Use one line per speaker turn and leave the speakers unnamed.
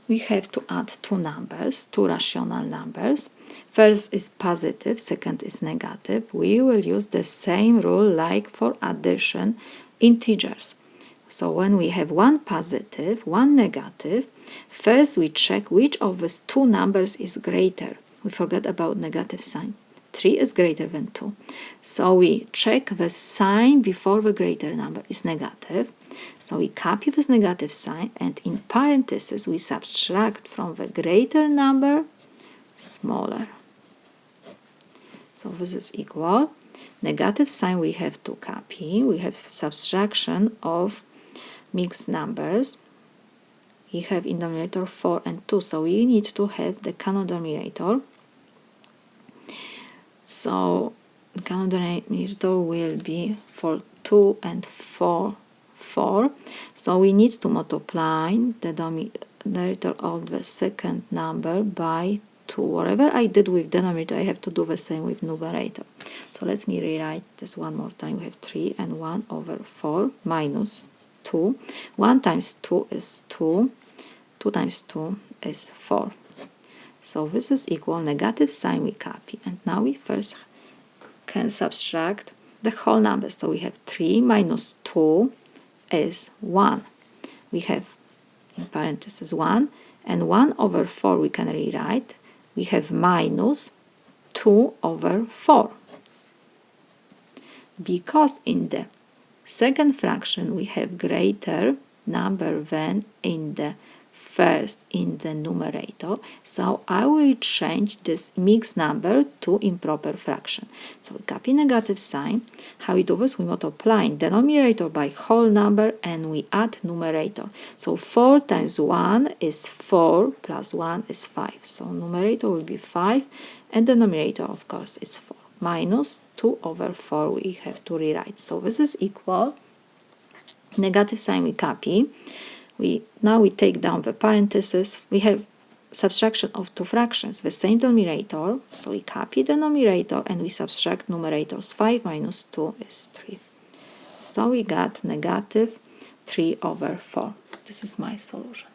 we have to add two numbers, two rational numbers. First is positive, second is negative. We will use the same rule like for addition integers. So when we have one positive, one negative, first we check which of these two numbers is greater. We forget about negative sign. 3 is greater than 2. So we check the sign before the greater number is negative. So we copy this negative sign and in parentheses we subtract from the greater number smaller. So this is equal. Negative sign we have to copy. We have subtraction of mixed numbers. We have in denominator 4 and 2. So we need to have the common denominator. So the common denominator will be for 2 and 4, 4. So we need to multiply the denominator of the second number by 2. Whatever I did with denominator, I have to do the same with numerator. So let me rewrite this one more time. We have 3 and 1 over 4 minus 2. 1 times 2 is 2. 2 times 2 is 4. So this is equal, negative sign we copy. And now we first can subtract the whole numbers. So we have 3 minus 2 is 1. We have in parentheses 1. And 1 over 4 we can rewrite. We have minus 2 over 4. Because in the second fraction we have greater number than in the first in the numerator, so I will change this mixed number to improper fraction. So we copy negative sign. How we do this? We multiply denominator by whole number and we add numerator. So 4 times 1 is 4 plus 1 is 5. So numerator will be 5 and denominator of course is 4. Minus 2 over 4 we have to rewrite. So this is equal. Negative sign we copy. Now we take down the parentheses. We have subtraction of two fractions, the same denominator. So we copy the numerator and we subtract numerators. 5 minus 2 is 3. So we got negative 3 over 4. This is my solution.